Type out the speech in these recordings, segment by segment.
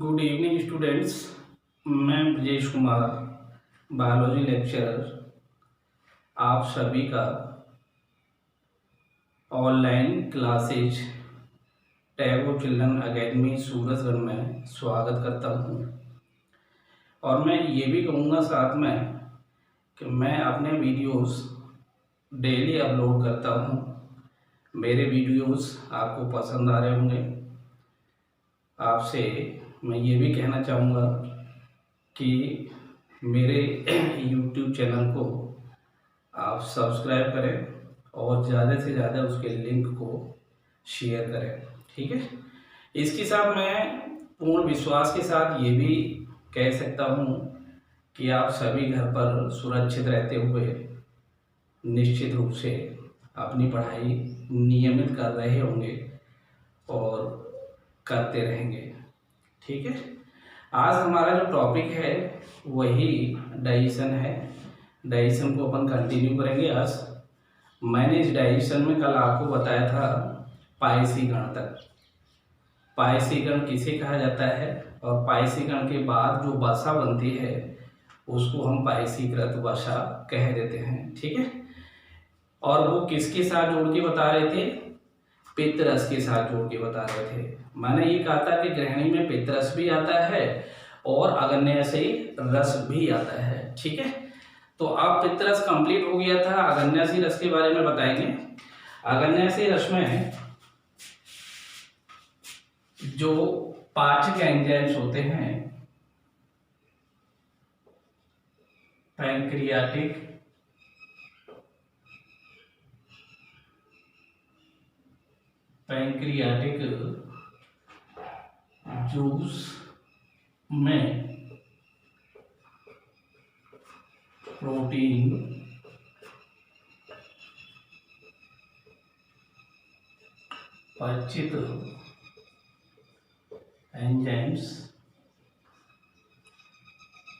Good evening students. मैं Brajesh Kumar, biology lecturer, आप सभी का online classes Tagore children academy Surajgarh में स्वागत करता हूँ। और मैं ये भी कहूँगा साथ में कि मैं अपने वीडियोस डेली अपलोड करता हूँ। मेरे वीडियोस आपको पसंद आ रहे होंगे। आपसे मैं ये भी कहना चाहूँगा कि मेरे YouTube चैनल को आप सब्सक्राइब करें और ज़्यादा से ज़्यादा उसके लिंक को शेयर करें, ठीक है। इसके साथ मैं पूर्ण विश्वास के साथ ये भी कह सकता हूँ कि आप सभी घर पर सुरक्षित रहते हुए निश्चित रूप से अपनी पढ़ाई नियमित कर रहे होंगे और करते रहेंगे, ठीक है। आज हमारा जो टॉपिक है वही डाइजेशन है। डाइजेशन को अपन कंटिन्यू करेंगे आज। मैंने इस डाइजेशन में कल आपको बताया था पायसीकरण तक। पायसीकरण किसे कहा जाता है और पायसीकरण के बाद जो वसा बनती है उसको हम पायसीकृत वसा कह देते हैं, ठीक है। और वो किसके साथ जोड़ के बता रहे थे? पित्त रस के साथ जोड़ के बता रहे थे। मैंने ये कहा था कि गृहिणी में पित्त रस भी आता है और अग्न्याशयी रस भी आता है, ठीक है। तो अब पित्त रस कंप्लीट हो गया था, अग्न्याशयी रस के बारे में बताएंगे। अग्न्याशयी रस में जो पाचक एंजाइम्स होते हैं, पैंक्रियाटिक, जूस में प्रोटीन, पचित एंजाइम्स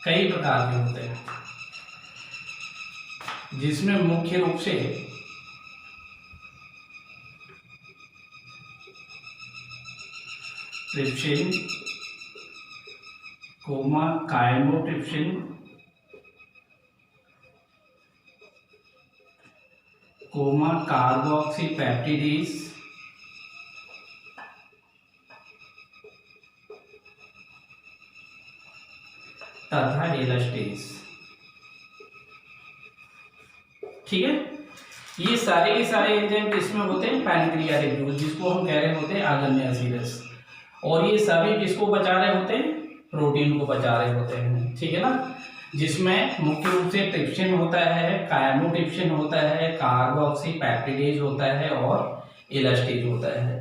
कई प्रकार के होते हैं, जिसमें मुख्य रूप से ट्रिप्सिन, कायमोट्रिप्सिन, कार्बोक्सीपेप्टिडेज, तथा एलास्टेज, ठीक है। ये सारे के सारे एंजाइम किसमें होते हैं? पैनक्रियाटिक जूस, जिसको हम कह रहे होते हैं अग्न्याशयी रस। और ये सभी किसको बचा रहे होते हैं? प्रोटीन को बचा रहे होते हैं, ठीक है ना। जिसमें मुख्य रूप से ट्रिप्सिन होता है, कायमोट्रिप्सिन होता है, कार्बोक्सीपेप्टिडेज होता है और एलास्टेज होता है।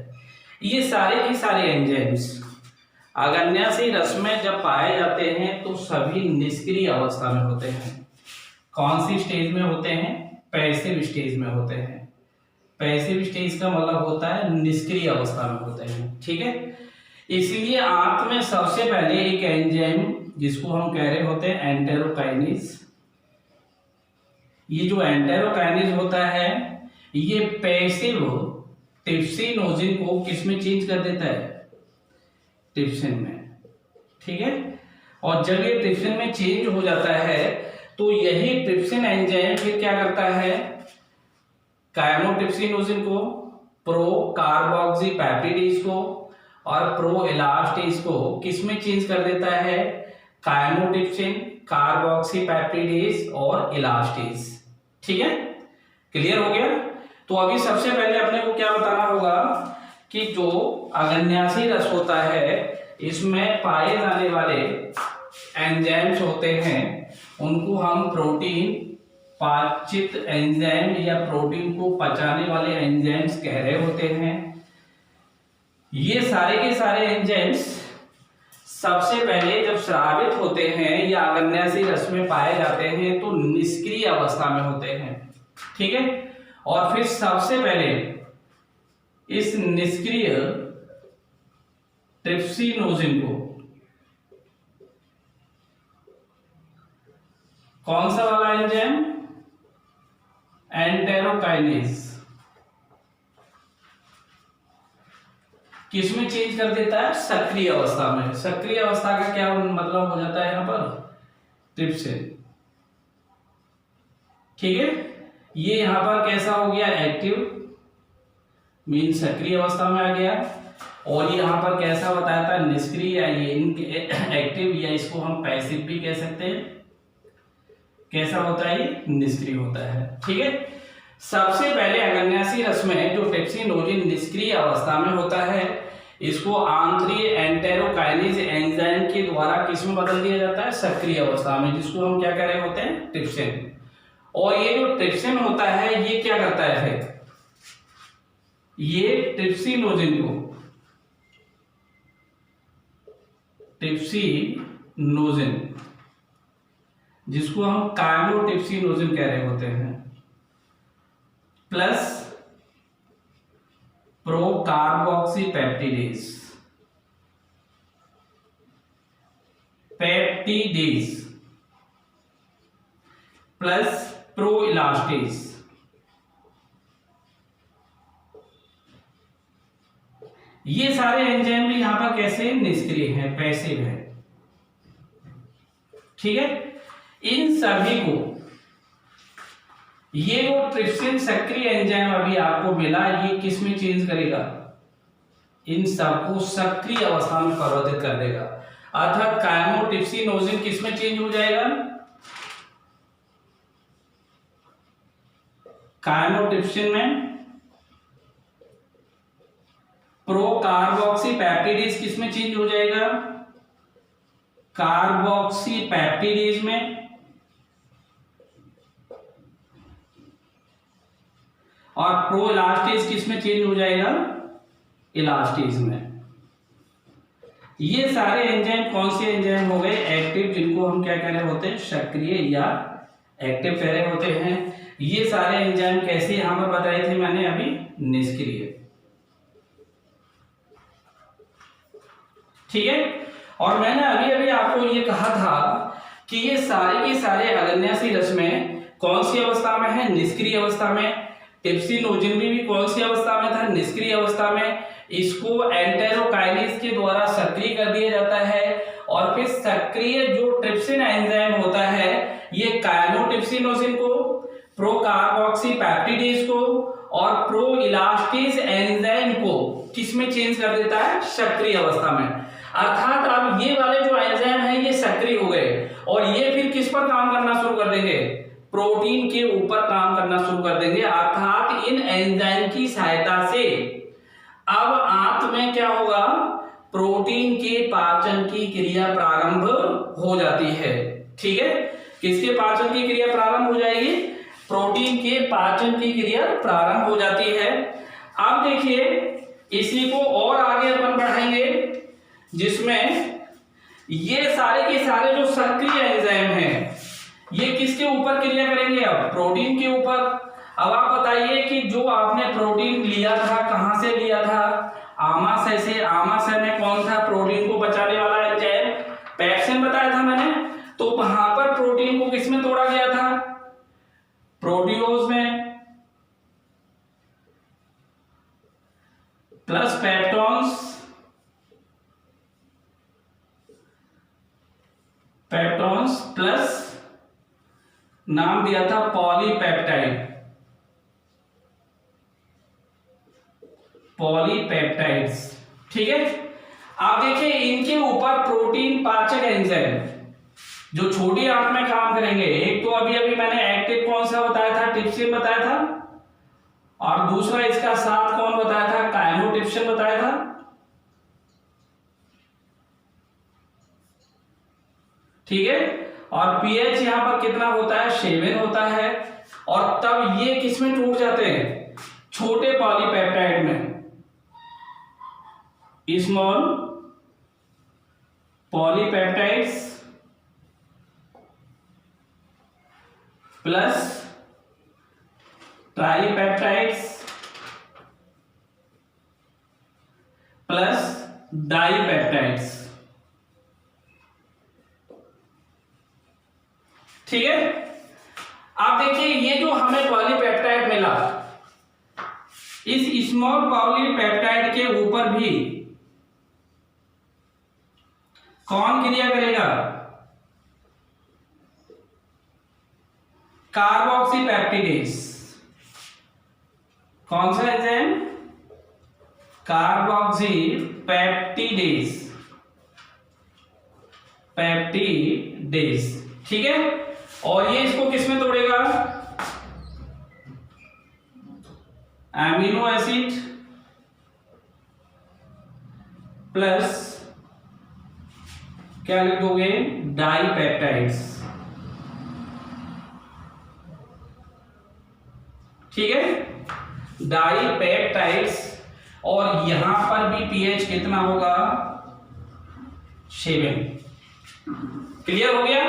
ये सारे के सारे एंजाइम्स अग्न्याशयी रस में जब पाए जाते हैं तो सभी निष्क्रिय अवस्था में होते हैं। कौन सी स्टेज में होते हैं? पैसिव स्टेज में होते हैं। पैसिव स्टेज का मतलब होता है निष्क्रिय अवस्था में होते हैं, ठीक है। इसलिए आंत में सबसे पहले एक एंजाइम जिसको हम कह रहे होते हैं एंटेरोकाइनेज। ये जो एंटेरोकाइनेज होता है ये पैसिव ट्रिप्सिनोजिन को किसमें चेंज कर देता है? ट्रिप्सिन में, ठीक है। और जब ये ट्रिप्सिन में चेंज हो जाता है तो यही ट्रिप्सिन एंजाइम फिर क्या करता है? कायमोट्रिप्सिनोजिन को, प्रो कार्बोक्सीपेप्टिडेज को और प्रो एलास्टेज को किसमें चेंज कर देता है? कायमोट्रिप्सिन, कार्बोक्सीपेप्टिडेज और एलास्टेज, ठीक है। क्लियर हो गया? तो अभी सबसे पहले अपने को क्या बताना होगा कि जो अग्न्याशयी रस होता है इसमें पाए जाने वाले एंजाइम्स होते हैं उनको हम प्रोटीन पाचित एंजाइम या प्रोटीन को पचाने वाले एंजाइम्स कह रहे होते हैं। ये सारे के सारे एंजाइम्स सबसे पहले जब स्रावित होते हैं या अग्न्याशयी रस में पाए जाते हैं तो निष्क्रिय अवस्था में होते हैं, ठीक है। और फिर सबसे पहले इस निष्क्रिय ट्रिप्सिनोजिन को कौन सा वाला एंजाइम? एंटेरोकाइनेज किस में चेंज कर देता है? सक्रिय अवस्था में। सक्रिय अवस्था का क्या मतलब हो जाता है यहाँ पर? ट्रिप्सिन। ठीक है, ये यहाँ पर कैसा हो गया? एक्टिव, मीन सक्रिय अवस्था में आ गया। और ये यहाँ पर कैसा बताया था? निष्क्रिय, या ये एक्टिव, या इसको हम पैसिव भी कह सकते हैं। कैसा होता है? ये निष्क्रिय होता है। ठीक है, सबसे पहले अग्न्यासी रस में जो ट्रिप्सिनोजिन निष्क्रिय अवस्था में होता है, इसको आंतरिक एंटेरोकाइनेज एंजाइम के द्वारा किस में बदल दिया जाता है? सक्रिय अवस्था में, जिसको हम क्या कह रहे होते हैं? ट्रिप्सिन। और ये जो ट्रिप्सिन होता है ये क्या करता है फिर? ये ट्रिप्सिनोजिन को, ट्रिप्सिनोजिन, जिसको हम काइमोट्रिप्सिनोजिन कह रहे होते हैं, प्लस प्रोकार्बोक्सीपेप्टिडेज, पेप्टिडेज प्लस प्रोइलास्टेज, ये सारे एंजाइम भी यहां पर कैसे? निष्क्रिय हैं, पैसिव है। ठीक है, इन सभी को, ये जो ट्रिप्सिन सक्रिय एंजाइम अभी आपको मिला, ये किस में चेंज करेगा? इन सबको सक्रिय अवस्था में परिवर्तित कर देगा। अर्थात काइमोट्रिप्सिनोजिन किस में चेंज हो जाएगा? काइमोट्रिप्सिन में। प्रोकार्बोक्सीपेप्टिडेज किस में चेंज हो जाएगा? कार्बोक्सीपेप्टिडेज में। और प्रोइलास्टेज किस में चेंज हो जाएगा? इलास्टेज में। ये सारे एंजाइम कौन से एंजाइम हो गए? एक्टिव, जिनको हम क्या कह रहे होते हैं? सक्रिय या एक्टिव कह रहे होते हैं। ये सारे एंजाइम कैसे यहां पर बताए थे मैंने अभी? निष्क्रिय। ठीक है, और मैंने अभी अभी आपको ये कहा था कि ये सारे के सारे अग्न्यासी रस में कौन सी अवस्था में है? निष्क्रिय अवस्था में। ट्रिप्सिनोजिन भी कौन सी अवस्था में था? निष्क्रिय अवस्था में। इसको एंटेरोकाइनेज के द्वारा सक्रिय कर दिया जाता है, और फिर सक्रिय जो ट्रिप्सिन एंजाइम होता है ये काइमोट्रिप्सिनोजिन को, प्रोकार्बोक्सीपेप्टिडेज को और प्रोइलास्टेज एंजाइम को किस में चेंज कर देता है? सक्रिय अवस्था में। अर्थात अब ये वाले जो एंजाइम है ये सक्रिय हो गए, और ये फिर किस पर काम करना शुरू कर देंगे? प्रोटीन के ऊपर काम करना शुरू कर देंगे। अर्थात इन एंजाइम की सहायता से अब आंत में क्या होगा? प्रोटीन के पाचन की क्रिया प्रारंभ हो जाती है। ठीक है, किसके पाचन की क्रिया प्रारंभ हो जाएगी? प्रोटीन के पाचन की क्रिया प्रारंभ हो जाती है। अब देखिए, इसी को और आगे अपन बढ़ाएंगे, जिसमें ये सारे के सारे जो सक्रिय एंजाइम हैं ये किसके ऊपर क्रिया करेंगे? अब प्रोटीन के ऊपर। अब आप बताइए कि जो आपने प्रोटीन लिया था, कहां से लिया था? आमाशय से। आमाशय में कौन था प्रोटीन को बचाने वाला एंजाइम? पेप्सिन बताया था मैंने। तो वहां पर प्रोटीन को किसमें तोड़ा गया था? प्रोटियोज में, प्लस पेप्टॉन्स, पेप्टॉन्स प्लस नाम दिया था पॉलीपेप्टाइड, पॉलीपेप्टाइड्स। ठीक है, आप देखिए इनके ऊपर प्रोटीन पाचक एंजाइम जो छोटी आंत में काम करेंगे, एक तो अभी अभी मैंने एक्टिव कौन सा बताया था? ट्रिप्सिन बताया था, और दूसरा इसका साथ कौन बताया था? काइमोट्रिप्सिन बताया था। ठीक है, और पीएच यहां पर कितना होता है? 7 होता है। और तब ये किसमें टूट जाते हैं? छोटे पॉलीपेप्टाइड में, small polypeptides plus tripeptides plus dipeptides. ठीक है, आप देखिए ये जो हमें पॉलीपेप्टाइड मिला, इस स्मॉल पॉलीपेप्टाइड के ऊपर भी कौन क्रिया करेगा? कार्बोक्सीपेप्टिडेज। कौन सा एंजाइम? Carboxypeptidase, peptidase. ठीक है, और ये इसको किस में तोड़ेगा? एमिनो एसिड प्लस क्या लिख दोगे? डाइपेप्टाइड्स। ठीक है, डाइपेप्टाइड्स। और यहां पर भी पीएच कितना होगा? 7। क्लियर हो गया?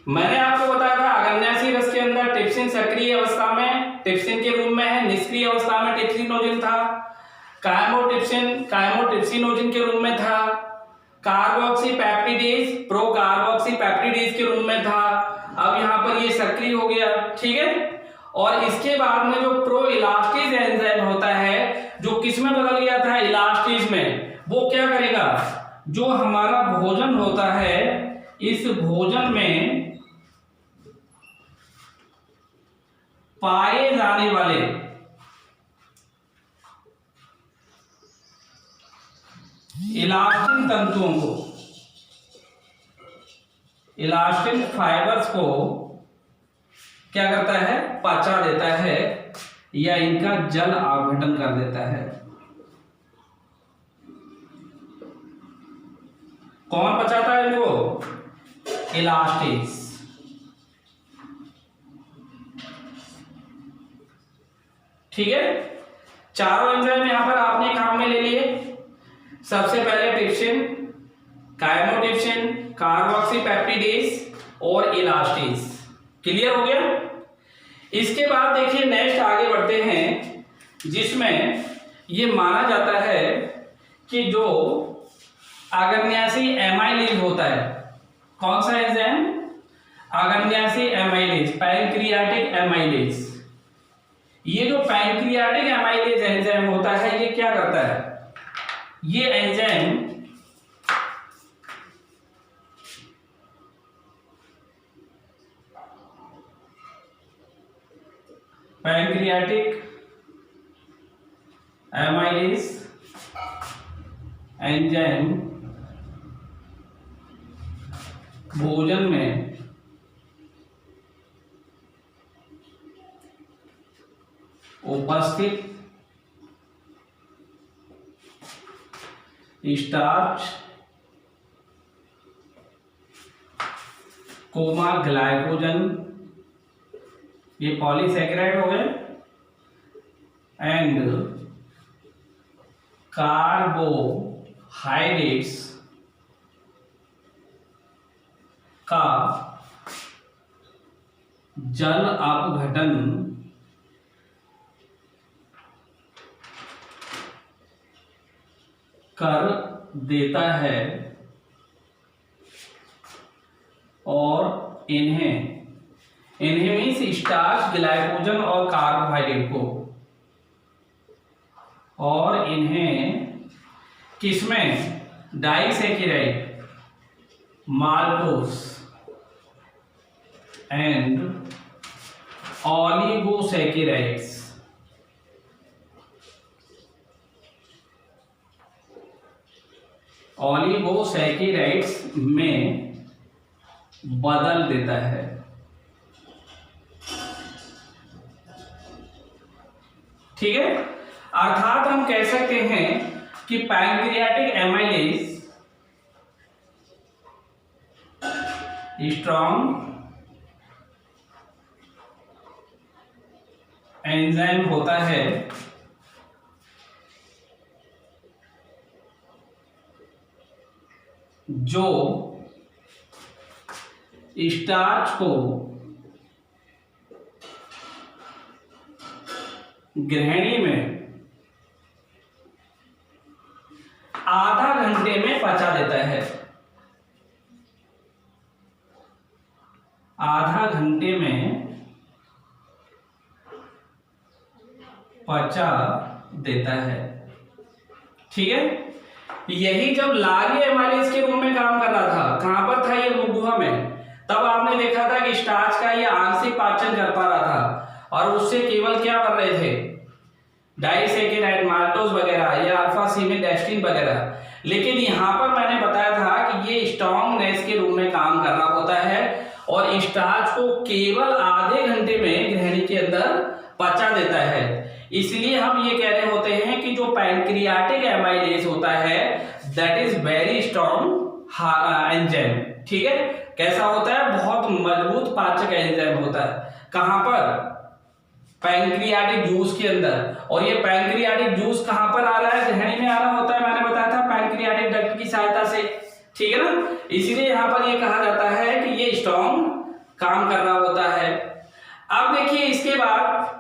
मैंने आपको बताया था अग्न्यासी रस के अंदर ट्रिप्सिन सक्रिय अवस्था में ट्रिप्सिन के रूप में है, निष्क्रिय अवस्था में ट्रिप्सिनोजिन था, कायमोट्रिप्सिनोजिन के रूप में था, कार्बोक्सीपेप्टिडेज प्रोकार्बोक्सीपेप्टिडेज के रूप में था। अब यहां पर ये सक्रिय हो गया। ठीक है, और इसके बाद में जो प्रो इलास्टेज एंजाइम होता है, जो किस में बदल गया था? इलास्टेज में। वो क्या करेगा? जो हमारा भोजन होता है, इस भोजन में पाए जाने वाले इलास्टिन तंतुओं को, इलास्टिन फाइबर्स को क्या करता है? पचा देता है या इनका जल आवघटन कर देता है। कौन पचाता है इनको? इलास्टेज। ठीक है, चारों एंजाइम यहां पर आपने काम में ले लिए। सबसे पहले ट्रिप्सिन, कायमोट्रिप्सिन, कार्बोक्सीपेप्टिडेज और इलास्टेज। क्लियर हो गया? इसके बाद देखिए नेक्स्ट आगे बढ़ते हैं, जिसमें ये माना जाता है कि जो अग्न्यासी एमाइलेज होता है, कौन सा एंजाइम? अग्न्यासी एमाइलेज, पैनक्रियाटिक एमाइलेज। ये जो पैनक्रियाटिक एमाइलेज एंजाइम होता है, ये क्या करता है? ये एंजाइम पैनक्रियाटिक एमाइलेज एंजाइम भोजन में उपस्थित स्टार्च, कोमा ग्लाइकोजन, ये पॉलीसैकेराइड हो गए, एंड कार्बोहाइड्रेट्स का जल अपघटन कर देता है और इन्हें मीन्स स्टार्च, ग्लाइकोजन और कार्बोहाइड्रेट को, और इन्हें किसमें? डाइसैकेराइड, माल्टोस एंड ऑलिगोसैकेराइड्स में बदल देता है। ठीक है, अर्थात हम कह सकते हैं कि पैनक्रियाटिक एमाइलेज स्ट्रॉन्ग एंजाइम होता है जो स्टार्च को ग्रहणी में आधा घंटे में पचा देता है। आधा घंटे में पचा देता है। ठीक है, यही जब लारी एमाइलेज के रूप में काम कर रहा था, कहां पर था ये, गुहा में, तब आपने देखा था कि स्टार्च का ये आंशिक पाचन कर पा रहा था और उससे केवल क्या कर रहे थे, डाइसैकेराइड माल्टोज वगैरह या अल्फा सीमेडेस्टिन वगैरह। लेकिन यहाँ पर मैंने बताया था कि ये स्ट्रॉन्गनेस के रूप में काम कर रहा होता है और स्टार्च को केवल आधे घंटे में ग्रहणी के अंदर पचा देता है। इसलिए हम ये कह रहे होते हैं कि जो पैंक्रियाटिक एमाइलेज होता है that is very strong enzyme. ठीक है, कैसा होता है, बहुत मजबूत पाचक एंजाइम होता है। कहां पर, पैंक्रियाटिक जूस के अंदर। और ये पैंक्रियाटिक जूस कहां पर आ रहा है, ग्रहणी में आ रहा होता है, मैंने बताया था पैंक्रियाटिक डक्ट की सहायता से। ठीक है ना, इसीलिए यहां पर ये कहा जाता है कि ये स्ट्रॉन्ग काम कर रहा होता है। अब देखिए इसके बाद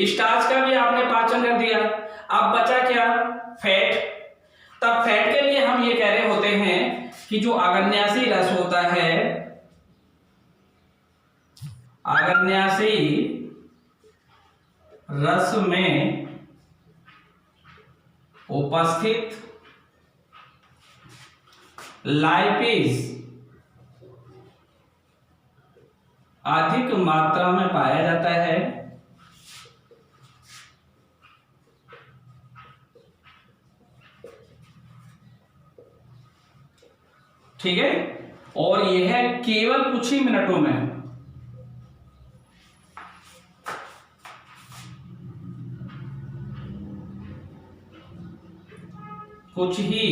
स्टार्च का भी आपने पाचन कर दिया, अब बचा क्या, फैट। तब फैट के लिए हम ये कह रहे होते हैं कि जो आग्नेयाशी रस होता है, आग्नेयाशी रस में उपस्थित लाइपेज अधिक मात्रा में पाया जाता है। ठीक है, और यह है केवल कुछ ही मिनटों में। कुछ ही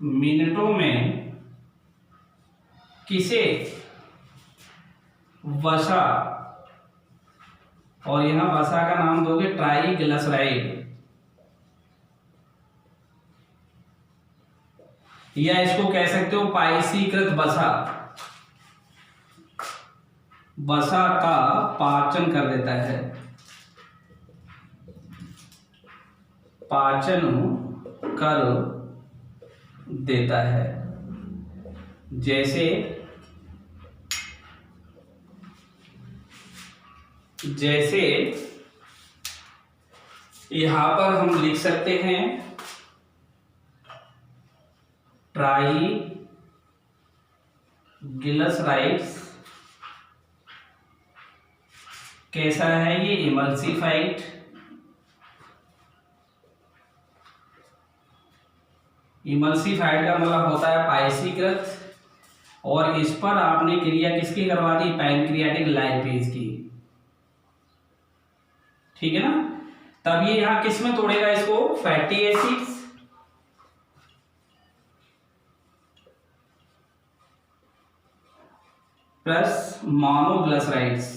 मिनटों में किसे, वसा, और यहां वसा का नाम दोगे ट्राइग्लिसराइड, या इसको कह सकते हो पायसीकृत वसा, वसा का पाचन कर देता है, पाचन कर देता है। जैसे जैसे यहां पर हम लिख सकते हैं ट्राइग्लिसराइड्स कैसा है, ये इमल्सिफाइड, इमल्सिफाइड का मतलब होता है पायसीकृत, और इस पर आपने क्रिया किसकी करवा दी, पैंक्रियाटिक लाइपेज की। ठीक है ना, तब ये यहां किस में तोड़ेगा इसको, fatty acids plus monoglycerides,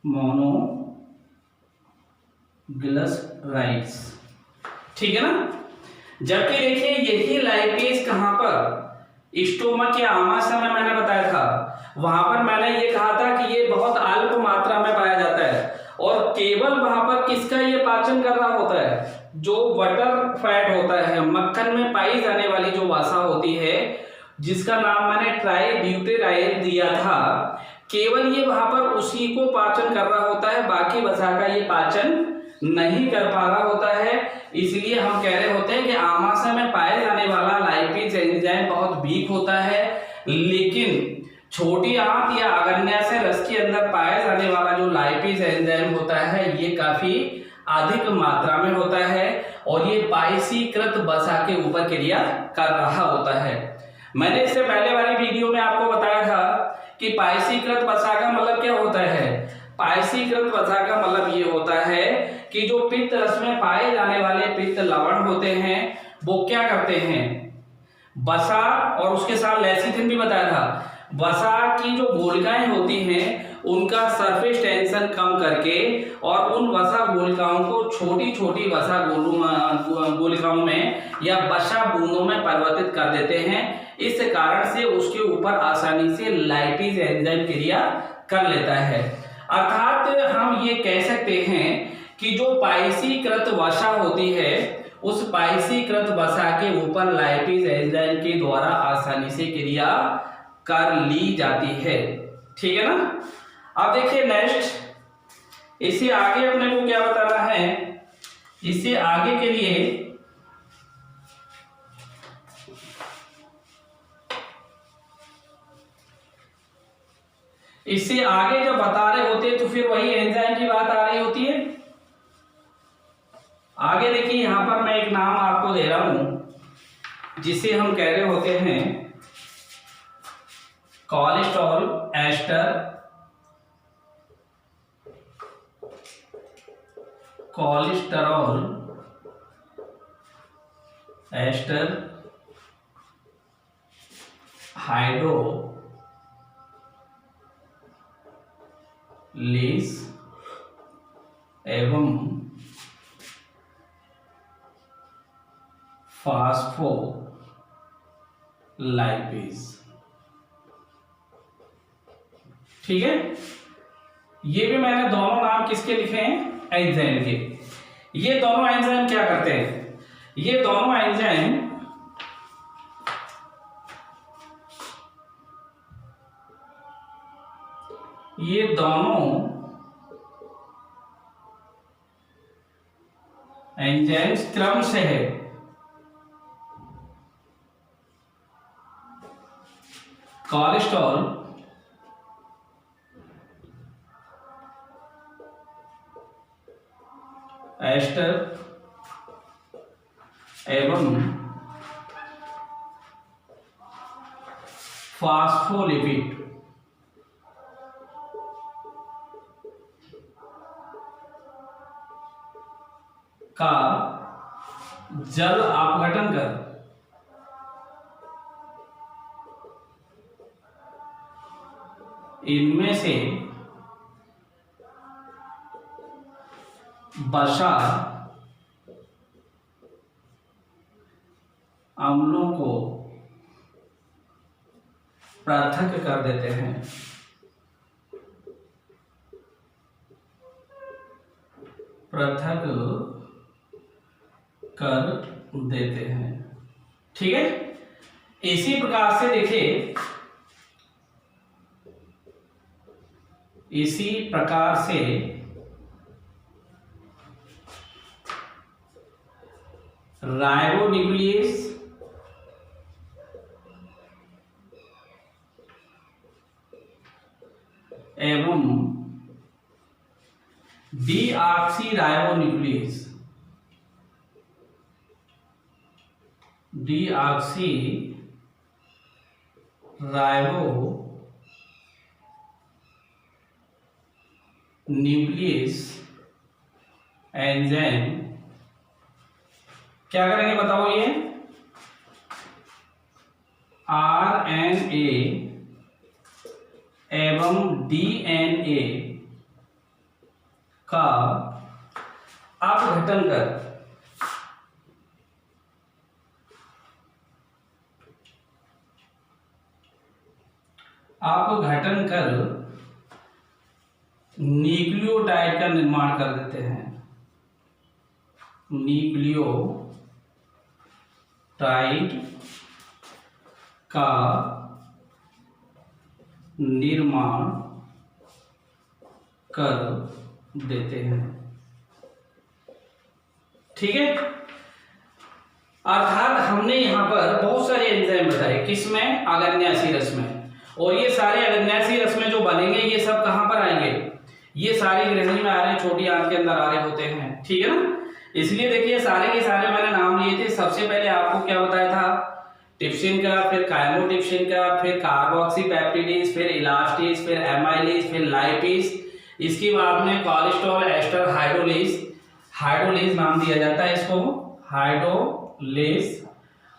monoglycerides. ठीक है ना, जबकि देखिए यही लाइपेज कहां पर, स्टोमक या आमाशय में मैंने बताया था, वहां पर मैंने ये कहा था कि ये बहुत अल्प मात्रा में पाया जाता है और केवल वहां पर किसका ये पाचन कर रहा होता है, जो बटर फैट होता है, मक्खन में पाई जाने वाली जो वसा होती है, जिसका नाम मैंने ट्राइब्यूटेराइल दिया था, केवल ये वहां पर उसी को पाचन कर रहा होता है, बाकी वसा का ये पाचन नहीं कर पा रहा होता है। इसलिए हम कह रहे होते हैं कि आमाशय में पाए जाने वाला लाइपेज एंजाइम बहुत वीक होता है, लेकिन छोटी आंत या आग्नेयाशय रस के अंदर पाया जाने वाला जो लाइपेज एंजाइम होता है ये काफी अधिक मात्रा में होता है और ये पायसीकृत वसा के ऊपर क्रिया कर रहा होता है। मैंने इससे पहले वाली वीडियो में आपको बताया था कि पायसीकृत वसा का मतलब क्या होता है। पायसीकृत वसा का मतलब ये होता है कि जो पित्त रस में पाए जाने वाले पित्त लवण होते हैं वो क्या करते हैं, वसा और उसके साथ लेसिथिन भी बताया था, वसा की जो गोलिकाएं होती हैं उनका सरफेस टेंशन कम करके और उन वसा गोलिकाओं को छोटी छोटी वसा गोलिकाओं में या वसा बूंदों में परिवर्तित कर देते हैं। इस कारण से उसके ऊपर आसानी से लाइपेज एंजाइम क्रिया कर लेता है। अर्थात हम ये कह सकते हैं कि जो पायसीकृत वसा होती है उस पायसीकृत वसा के ऊपर लाइपेज एंजाइम के द्वारा आसानी से क्रिया कर ली जाती है। ठीक है ना। अब देखिए नेक्स्ट, इससे आगे अपने को क्या बताना है इससे आगे के लिए इससे आगे जब बता रहे होते हैं तो फिर वही एंजाइम की बात आ रही होती है। आगे देखिए यहां पर मैं एक नाम आपको दे रहा हूं जिसे हम कह रहे होते हैं cholesterol ester, cholesterol ester hydrolase एवं फास्फोलाइपेज। ठीक है, ये भी मैंने दोनों नाम किसके लिखे हैं, एंजाइम के। ये दोनों एंजाइम क्या करते हैं, ये दोनों एंजाइम क्रम से है कोलेस्ट्रॉल एस्टर एवं फास्फोलिपिड का जल अपघटन कर इनमें से वसा अम्लों को पृथक कर देते हैं। ठीक है, इसी प्रकार से देखिए, इसी प्रकार से राइबोन्यूक्लियेज एवं डीऑक्सीराइबोन्यूक्लियेज एंजाइम क्या करेंगे बताओ, ये आरएनए एवं डीएनए का अपघटन कर न्यूक्लियोटाइड का निर्माण कर देते हैं। न्यूक्लियोटाइड का निर्माण कर देते हैं। ठीक है, अर्थात हमने यहां पर बहुत सारे एंजाइम बताए, किसमें, अग्न्याशी रस में। और ये सारे अग्न्याशी रस में जो बनेंगे ये सब कहां पर आएंगे, ये सारे ग्रहणी में आ रहे हैं, छोटी आंत के अंदर आ रहे होते हैं। ठीक है ना, इसलिए देखिए सारे के सारे मैंने नाम लिए थे। सबसे पहले आपको क्या बताया था, टिप्सिन का, फिर काइमोटिप्सिन का, फिर कार्बोक्सीपेप्टिडेज, फिर इलास्टेज, फिर एमाइलेज, फिर लाइपेज। इसके बाद में कोलेस्ट्रॉल एस्टर हाइड्रोलेज नाम दिया जाता है इसको, हाइड्रोलेज।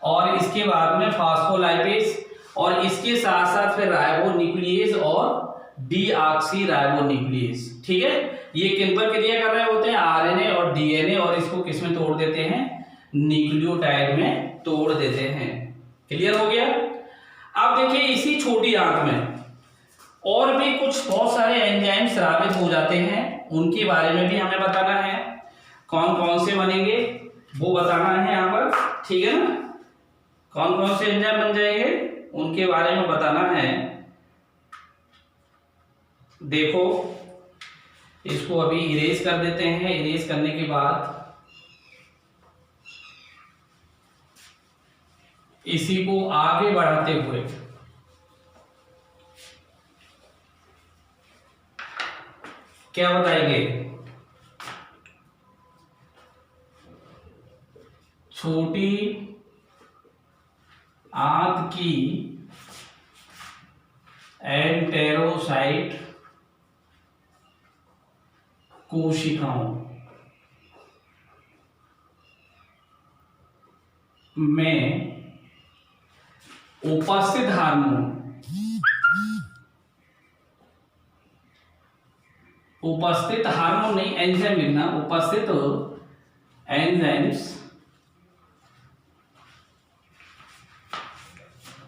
और इसके बाद में फास्फोलाइपेज, और इसके साथ साथ फिर राइबोन्यूक्लियेज और डीऑक्सीराइबोन्यूक्लियेज। ठीक है, ये किन पर क्रिया कर रहे होते हैं, आरएनए और डीएनए, और इसको किस में तोड़ देते हैं, न्यूक्लियोटाइड में तोड़ देते हैं। क्लियर हो गया। अब देखिए इसी छोटी आंत में और भी कुछ बहुत सारे एंजाइम स्रावित हो जाते हैं, उनके बारे में भी हमें बताना है। कौन कौन से बनेंगे वो बताना है यहाँ पर। ठीक है ना, कौन कौन से एंजाइम बन जाएंगे उनके बारे में बताना है। देखो इसको अभी इरेज कर देते हैं। इरेज करने के बाद इसी को आगे बढ़ाते हुए क्या बताएंगे, छोटी आंत की एंटेरोसाइट कोशिकाओं में उपस्थित हार्मोन नहीं, एंजाइम लिखना, उपस्थित एंजाइम्स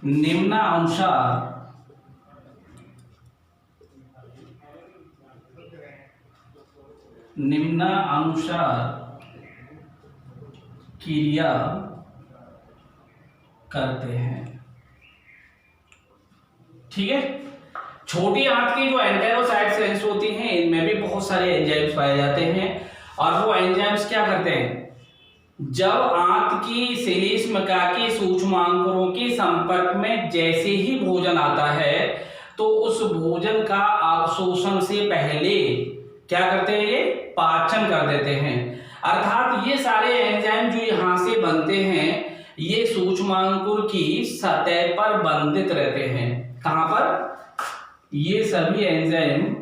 निम्नानुसार क्रिया करते हैं। ठीक है, छोटी आंत की जो एंटेरोसाइट सेल्स होती हैं इनमें भी बहुत सारे एंजाइम्स पाए जाते हैं और वो एंजाइम्स क्या करते हैं, जब आंत की श्लेष्मका के सूक्ष्मांकुरों के संपर्क में जैसे ही भोजन आता है तो उस भोजन का अवशोषण से पहले क्या करते हैं, ये पाचन कर देते हैं। अर्थात ये सारे एंजाइम जो यहां से बनते हैं ये सूक्ष्मांकुर की सतह पर बंधित रहते हैं। कहां पर, ये सभी एंजाइम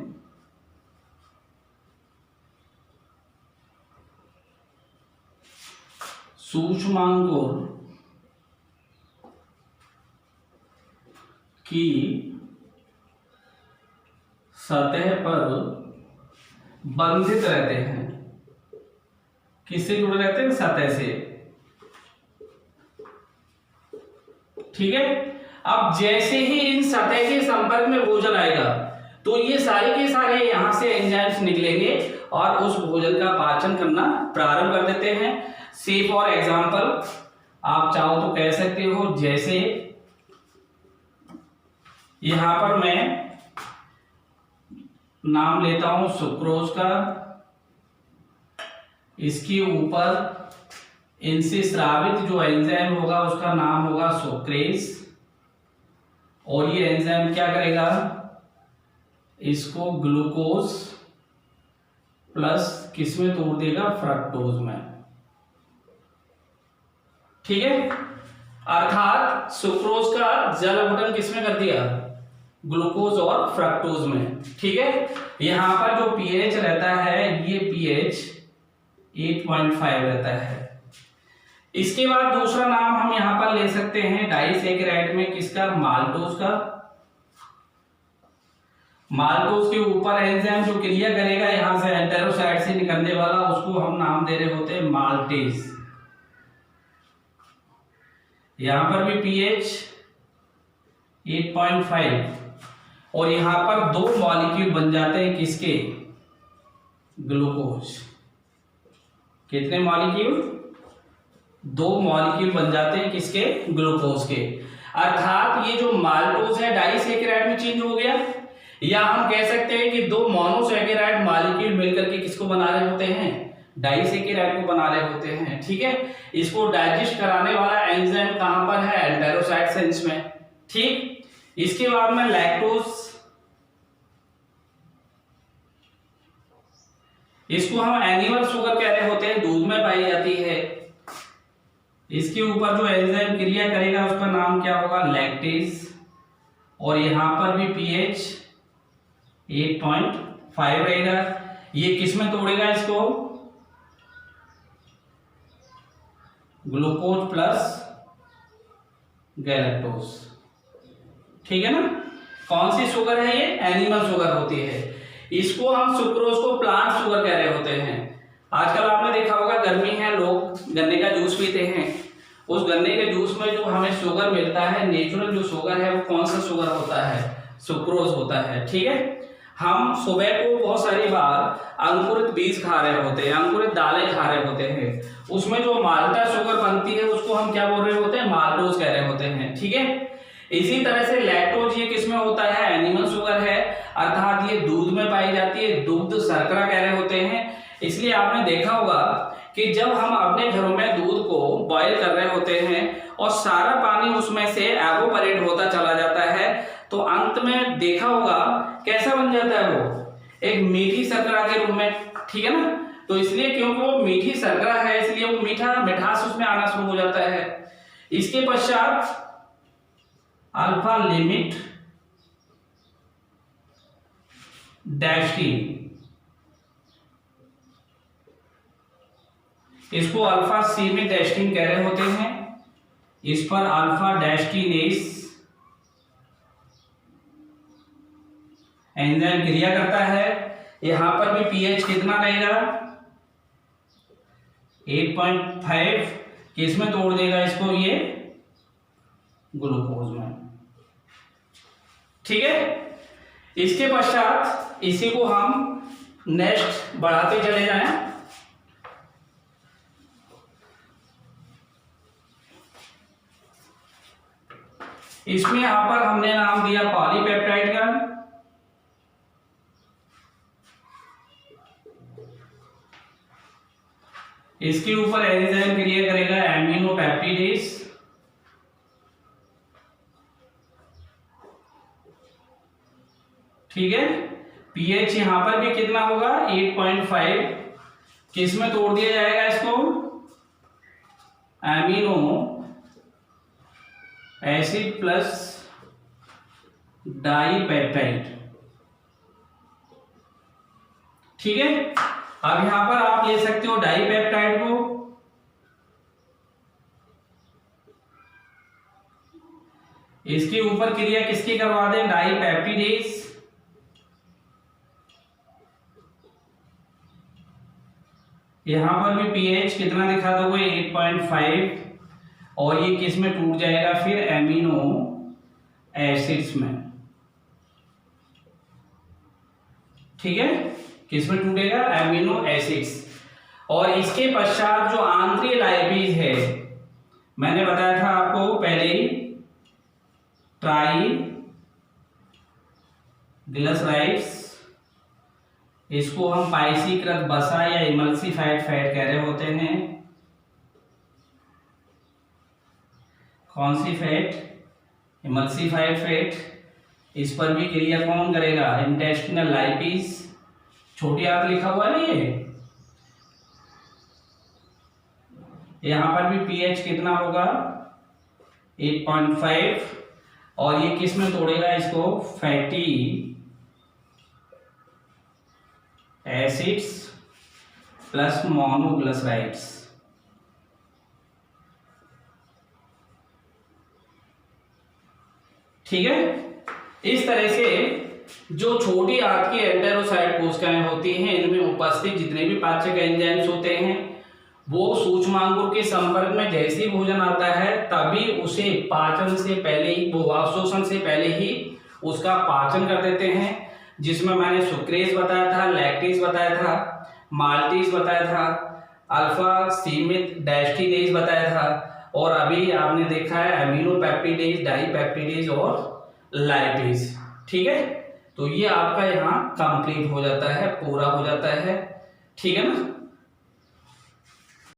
सूक्ष्मांकुर की सतह पर बंधित रहते हैं। किससे जुड़े रहते हैं, सतह से। ठीक है, अब जैसे ही इन सतह के संपर्क में भोजन आएगा तो ये सारे के सारे यहां से एंजाइम्स निकलेंगे और उस भोजन का पाचन करना प्रारंभ कर देते हैं। से फॉर एग्जाम्पल आप चाहो तो कह सकते हो, जैसे यहां पर मैं नाम लेता हूं सुक्रोज का, इसके ऊपर इनसे स्रावित जो एंजाइम होगा उसका नाम होगा सुक्रेज, और ये एंजाइम क्या करेगा, इसको ग्लूकोज प्लस किसमें तोड़ देगा, फ्रक्टोज में। ठीक है, अर्थात सुक्रोज का जल अपघटन किसमें कर दिया, ग्लूकोज और फ्रक्टोज में। ठीक है, यहां पर जो पीएच रहता है ये पीएच 8.5 रहता है। इसके बाद दूसरा नाम हम यहां पर ले सकते हैं डाइसैकेराइड में, किसका, माल्टोज का। माल्टोज के ऊपर एंजाइम जो क्रिया करेगा यहां से एंटेरोसाइट से निकलने वाला, उसको हम नाम दे रहे होते हैं माल्टेज। यहां पर भी पीएच 8.5 और यहां पर दो मॉलिक्यूल बन जाते हैं किसके, ग्लूकोज। कितने मॉलिक्यूल, दो मॉलिक्यूल बन जाते हैं किसके, ग्लूकोज के। अर्थात ये जो माल्टोज है डाइसैकेराइड में चेंज हो गया, या हम कह सकते हैं कि दो मोनोसैकेराइड मॉलिक्यूल मिलकर के किसको बना रहे होते हैं, डाइसैकेराइड को बना रहे होते हैं। ठीक है, इसको डाइजेस्ट कराने वाला एंजाइम कहां पर है, एंटेरोसाइट सेल्स में। ठीक, इसके बाद में लैक्टोज, इसको हम एनिमल शुगर कह रहे होते हैं, दूध में पाई जाती है। इसके ऊपर जो एंजाइम क्रिया करेगा उसका नाम क्या होगा, लैक्टेज, और यहां पर भी पीएच 8.5 रहेगा। ये किसमें तोड़ेगा इसको, ग्लूकोज प्लस गैलेक्टोज। ठीक है ना, कौन सी शुगर है ये, एनिमल शुगर होती है। इसको हम सुक्रोज को प्लांट शुगर कह रहे होते हैं। आजकल आपने देखा होगा गर्मी है, लोग गन्ने का जूस पीते हैं, उस गन्ने के जूस में जो हमें शुगर मिलता है, नेचुरल जो शुगर है वो कौन सा शुगर होता है, सुक्रोज होता है। ठीक है, हम सुबह को बहुत सारी बार अंकुरित बीज खा रहे होते हैं, अंकुरित दालें खा रहे होते हैं, उसमें जो माल्टा शुगर बनती है उसको हम क्या बोल रहे होते हैं, माल्टोज कह रहे होते हैं। ठीक है, इसी तरह से लैक्टोज ये किसमें होता है, एनिमल शुगर है, अर्थात ये दूध में पाई जाती है, दुग्ध शर्करा कह रहे होते हैं। इसलिए आपने देखा होगा कि जब हम अपने घरों में दूध को बॉईल कर रहे होते हैं और सारा पानी उसमें से एवोपरेट होता चला जाता है, तो अंत में देखा होगा कैसा बन जाता है वो, एक मीठी शर्करा के रूप में, ठीक है ना। तो इसलिए क्योंकि वो मीठी शर्करा है इसलिए वो मिठास उसमें आना शुरू हो जाता है। इसके पश्चात अल्फा लिमिट डैस्टीन, इसको अल्फा सीमित डैस्टीन कह रहे होते हैं। इस पर अल्फा डैस्टीनेस एंजाइम क्रिया करता है। यहां पर भी पीएच कितना रहेगा, 8.5, किसमें तोड़ देगा इसको, ये ग्लूकोज में, ठीक है। इसके पश्चात इसी को हम नेक्स्ट बढ़ाते चले जाएं। इसमें यहां पर हमने नाम दिया पॉलीपेप्टाइड का, इसके ऊपर एंजाइम क्रिया करेगा एमिनोपेप्टिडेज, ठीक है। पीएच यहां पर भी कितना होगा, 8.5, किसमें तोड़ दिया जाएगा इसको, एमिनो एसिड प्लस डाइपेप्टाइड, ठीक है। अब यहां पर आप ले सकते हो डाइपेप्टाइड को, इसके ऊपर क्रिया किसकी करवा दें, डाइपेप्टिडेज, यहां पर भी पीएच कितना दिखा दोगे, 8.5, और ये किस में टूट जाएगा फिर, एमिनो एसिड्स में, ठीक है। किस में टूटेगा, एमिनो एसिड्स। और इसके पश्चात जो आंतरिक लाइपेज है, मैंने बताया था आपको पहले ही, ट्राइग्लिसराइड्स, इसको हम पाइसीकृत वसा या इमल्सिफाइड फैट कह रहे होते हैं। कौन सी फैट, इमल्सिफाइड फैट। इस पर भी क्रिया कौन करेगा, इंटेस्टिनल लाइपेज, छोटी आंत लिखा हुआ है ना ये। यहां पर भी पीएच कितना होगा, 8.5, और ये किस में तोड़ेगा इसको, फैटी एसिड्स प्लस मोनोग्लिसराइड्स, ठीक है। इस तरह से जो छोटी आंत की एंटेरोसाइट कोशिकाएं होती हैं, इनमें उपस्थित जितने भी पाचक एंजाइम्स होते हैं, वो सूक्ष्मांगुर के संपर्क में जैसे ही भोजन आता है तभी उसे पाचन से पहले ही, वो अवशोषण से पहले ही उसका पाचन कर देते हैं, जिसमें मैंने सुक्रेज बताया था, लैक्टेज बताया था, माल्टेज बताया था, अल्फा सीमित डैस्टीनेज बताया था, और अभी आपने देखा है एमिनोपेप्टिडेज, डाइपेप्टिडेज और लाइपेज, ठीक है। तो ये आपका यहाँ कंप्लीट हो जाता है, पूरा हो जाता है, ठीक है ना।